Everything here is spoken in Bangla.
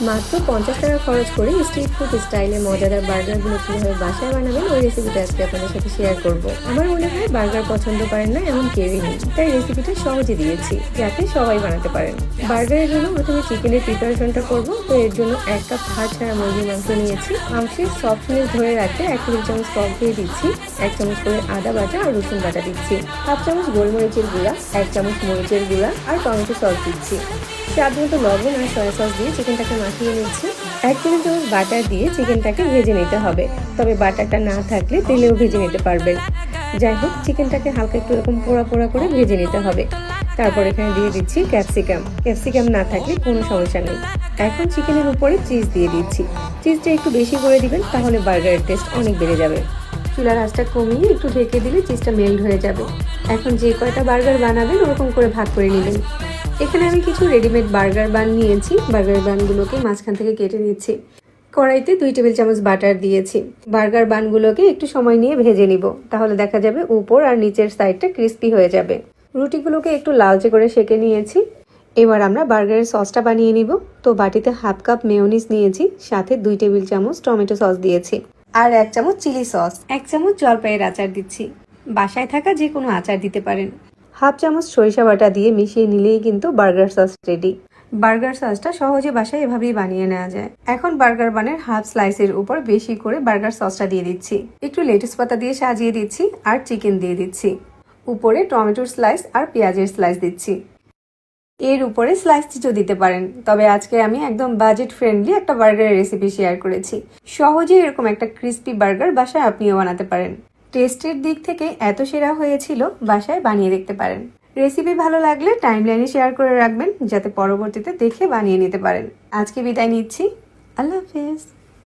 মাত্র 50 টাকা খরচ করে স্ট্রিট ফুড স্টাইলে মজাদার বার্গারগুলো কীভাবে বাসায় বানাবেন ওই রেসিপিটা আজকে আপনাদের সাথে শেয়ার করব। আমার মনে হয় বার্গার পছন্দ করেন না এমন কেউই নেই, তাই রেসিপিটা সহজে দিয়েছি যাতে সবাই বানাতে পারেন। বার্গারের জন্য প্রথমে চিকেনের প্রিপারেশনটা করব। তো এর জন্য 1 কাপ হাড় ছাড়া মুরগির মাংস নিয়েছি। মাংসের সফটনেস ধরে রাখতে 1 টেবিল চামচ টক দিয়ে দিচ্ছি, 1 চামচ করে আদা বাটা আর রসুন বাটা দিচ্ছি, 1/2 চামচ গোলমরিচের গুঁড়া, 1 চামচ মরিচের গুঁড়া আর টমেটো সস দিচ্ছি। স্বাদ মতো লবণ আর সয়া সস দিয়ে চিকেনটাকে মাখিয়ে নিচ্ছি। 1 টেবিল চামচ বাটার দিয়ে চিকেনটাকে ভেজে নিতে হবে, তবে বাটারটা না থাকলে তেলেও ভেজে নিতে পারবেন। যাই হোক, চিকেনটাকে হালকা একটু এরকম পোড়া পোড়া করে ভেজে নিতে হবে। তারপর এখানে দিয়ে দিচ্ছি ক্যাপসিকাম না থাকলে কোনো সমস্যা নেই। এখন চিকেনের উপরে চিজ দিয়ে দিচ্ছি। চিজটা একটু বেশি করে দিবেন, তাহলে বার্গারের টেস্ট অনেক বেড়ে যাবে। চুলার আঁচটা কমিয়ে একটু ঢেকে দিলে চিজটা মেল্ট হয়ে যাবে। এখন যে কয়টা বার্গার বানাবেন ওরকম করে ভাগ করে নেবেন। এখানে আমি কিছু রেডিমেড বার্গার বান নিয়েছি। বার্গার বানগুলোকে মাঝখান থেকে কেটে নিচ্ছি। কড়াইতে 2 টেবিল চামচ বাটার দিয়েছি। বার্গার বানগুলোকে একটু সময় নিয়ে ভেজে নিব, তাহলে দেখা যাবে উপর আর নিচের সাইডটা ক্রিস্পি হয়ে যাবে। রুটিগুলোকে একটু লালচে করে সেঁকে নিয়েছি। এবার আমরা বার্গারের সসটা বানিয়ে নিব। তো বাটিতে 1/2 কাপ মেয়োনিজ নিয়েছি, সাথে 2 টেবিল চামচ টমেটো সস দিয়েছি আর 1 চামচ চিলি সস, 1 চামচ জলপাইয়ের আচার দিচ্ছি। বাসায় থাকা যে কোনো আচার দিতে পারেন। 1/2 চামচ সরিষা বাটা দিয়ে মিশিয়ে নিলেই কিন্তু বার্গার সস রেডি। বার্গার সসটা সহজে বাসায় এভাবেই বানিয়ে নেওয়া যায়। এখন বার্গার বানের হাফ স্লাইসের উপর বেশি করে বার্গার সসটা দিয়ে দিচ্ছি, একটু লেটুস পাতা দিয়ে সাজিয়ে দিচ্ছি আর চিকেন দিয়ে দিচ্ছি। উপরে টমেটোর স্লাইস আর পেঁয়াজের স্লাইস দিচ্ছি। এর উপরে স্লাইস চিজও দিতে পারেন, তবে আজকে আমি একদম বাজেট ফ্রেন্ডলি একটা বার্গারের রেসিপি শেয়ার করেছি। সহজে এরকম একটা ক্রিস্পি বার্গার বাসায় আপনিও বানাতে পারেন। টেস্টের দিক থেকে এত সেরা হয়েছিল, বাসায় বানিয়ে দেখতে পারেন। রেসিপি ভালো লাগলে টাইমলাইনে শেয়ার করে রাখবেন, যাতে পরবর্তীতে দেখে বানিয়ে নিতে পারেন। আজকে বিদায় নিচ্ছি। আল্লাহ হাফেজ।